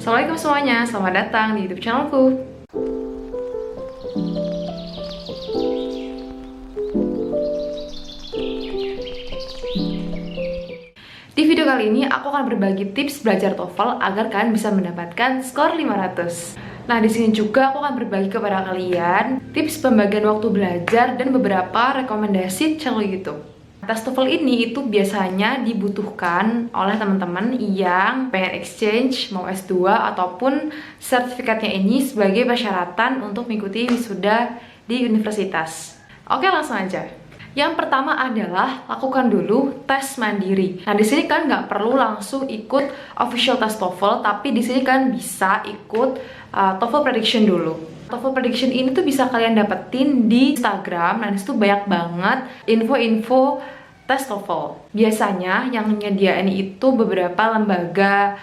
Assalamualaikum semuanya, selamat datang di YouTube channelku. Di video kali ini aku akan berbagi tips belajar TOEFL agar kalian bisa mendapatkan skor 500. Nah, di sini juga aku akan berbagi kepada kalian tips pembagian waktu belajar dan beberapa rekomendasi channel YouTube. Tes TOEFL ini itu biasanya dibutuhkan oleh teman-teman yang pengen exchange, mau S2 ataupun sertifikatnya ini sebagai persyaratan untuk mengikuti wisuda di universitas. Oke, langsung aja. Yang pertama adalah lakukan dulu tes mandiri. Nah, di sini kan nggak perlu langsung ikut official tes TOEFL, tapi di sini kan bisa ikut TOEFL prediction dulu. TOEFL prediction ini tuh bisa kalian dapetin di Instagram. Nah, disitu banyak banget info-info tes TOEFL. Biasanya yang menyediakan itu beberapa lembaga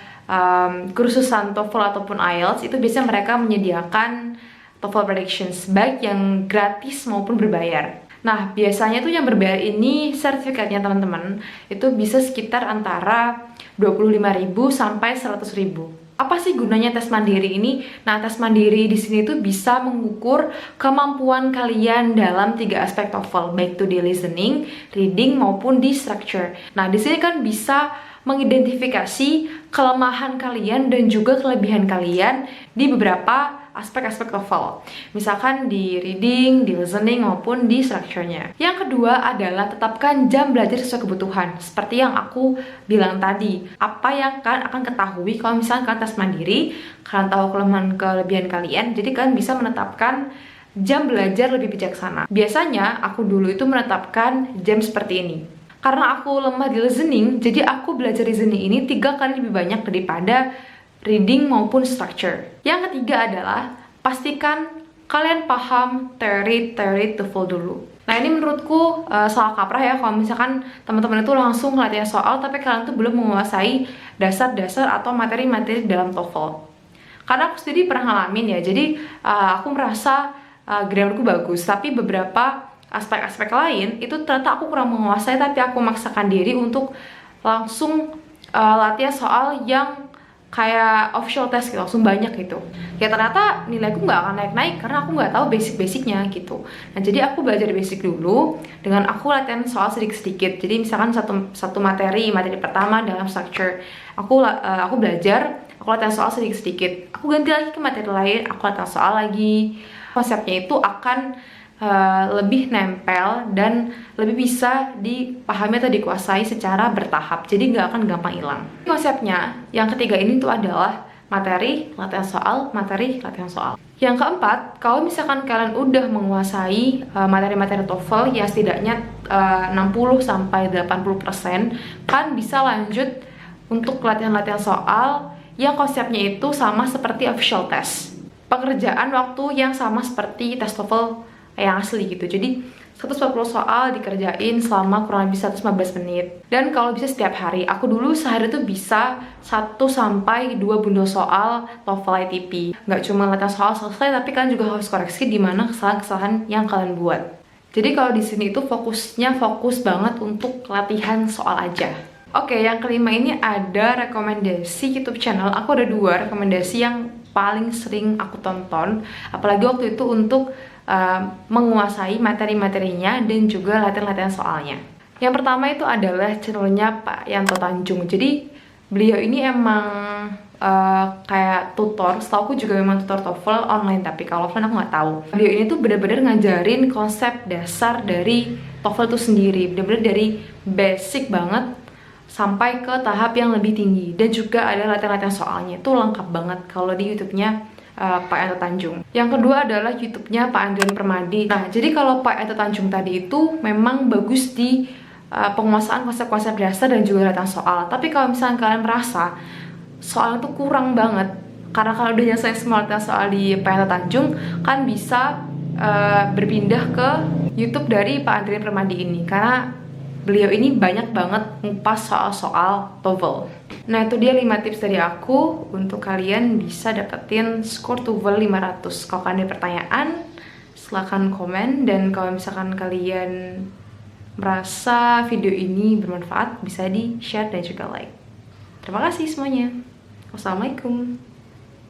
kursusan TOEFL ataupun IELTS, itu biasanya mereka menyediakan TOEFL predictions, baik yang gratis maupun berbayar. Nah, biasanya tuh yang berbayar ini sertifikatnya teman-teman itu bisa sekitar antara 25.000 sampai 100.000. Apa sih gunanya tes mandiri ini? Nah, tes mandiri di sini tuh bisa mengukur kemampuan kalian dalam 3 aspek TOEFL, baik itu di listening, reading maupun di structure. Nah, di sini kan bisa mengidentifikasi kelemahan kalian dan juga kelebihan kalian di beberapa aspek-aspek TOEFL, misalkan di reading, di listening, maupun di structure-nya. Yang kedua adalah tetapkan jam belajar sesuai kebutuhan. Seperti yang aku bilang tadi, apa yang kalian akan ketahui kalau misalkan kalian tes mandiri, kalian tahu kelemahan kelebihan kalian, jadi kalian bisa menetapkan jam belajar lebih bijaksana. Biasanya aku dulu itu menetapkan jam seperti ini. Karena aku lemah di listening, jadi aku belajar listening ini 3 kali lebih banyak daripada reading maupun structure. Yang ketiga adalah pastikan kalian paham teori TOEFL dulu. Nah, ini menurutku salah kaprah ya kalau misalkan teman-teman itu langsung latihan soal tapi kalian tuh belum menguasai dasar-dasar atau materi-materi dalam TOEFL. Karena aku sendiri pernah ngalamin ya, jadi aku merasa grammarku bagus, tapi beberapa aspek-aspek lain itu ternyata aku kurang menguasai, tapi aku memaksakan diri untuk langsung latihan soal yang kayak official test gitu, langsung banyak gitu. Ya ternyata nilaiku nggak akan naik-naik karena aku nggak tahu basic-basicnya gitu. Nah, jadi aku belajar basic dulu dengan aku latihan soal sedikit-sedikit. Jadi misalkan satu materi pertama dalam structure, aku belajar, aku latihan soal sedikit-sedikit. Aku ganti lagi ke materi lain, aku latihan soal lagi. Konsepnya itu akan lebih nempel dan lebih bisa dipahami atau dikuasai secara bertahap, jadi nggak akan gampang hilang. Konsepnya yang ketiga ini tuh adalah materi, latihan soal, materi, latihan soal. Yang keempat, kalau misalkan kalian udah menguasai materi-materi TOEFL ya setidaknya 60-80%, kan bisa lanjut untuk latihan-latihan soal yang konsepnya itu sama seperti official test. Pengerjaan waktu yang sama seperti tes TOEFL yang asli gitu. Jadi 140 soal dikerjain selama kurang lebih 115 menit. Dan kalau bisa setiap hari. Aku dulu sehari tuh bisa 1-2 bundel soal TOEFL ITP. Nggak cuma latihan soal selesai, tapi kalian juga harus koreksi di mana kesalahan-kesalahan yang kalian buat. Jadi kalau di sini itu fokus banget untuk latihan soal aja. Oke, yang kelima ini ada rekomendasi YouTube channel. Aku ada 2 rekomendasi yang paling sering aku tonton, apalagi waktu itu untuk menguasai materi-materinya dan juga latihan-latihan soalnya. Yang pertama itu adalah channelnya Pak Yanto Tanjung. Jadi beliau ini emang kayak tutor, setahu aku juga memang tutor TOEFL online, tapi kalau offline aku nggak tahu. Beliau ini tuh bener-bener ngajarin konsep dasar dari TOEFL itu sendiri, bener-bener dari basic banget sampai ke tahap yang lebih tinggi, dan juga ada latihan-latihan soalnya. Itu lengkap banget kalau di YouTube-nya Pak Yanto Tanjung. Yang kedua adalah YouTube-nya Pak Andrian Permadi. Nah, jadi kalau Pak Yanto Tanjung tadi itu memang bagus di penguasaan konsep-konsep dasar dan juga latihan soal. Tapi kalau misalnya kalian merasa soal itu kurang banget, karena kalau udah nyelesain semua latihan soal di Pak Yanto Tanjung, kan bisa berpindah ke YouTube dari Pak Andrian Permadi ini, karena beliau ini banyak banget ngupas soal-soal TOEFL. Nah, itu dia 5 tips dari aku untuk kalian bisa dapetin skor TOEFL 500. Kalau kalian ada pertanyaan, silahkan komen. Dan kalau misalkan kalian merasa video ini bermanfaat, bisa di-share dan juga like. Terima kasih semuanya. Wassalamualaikum.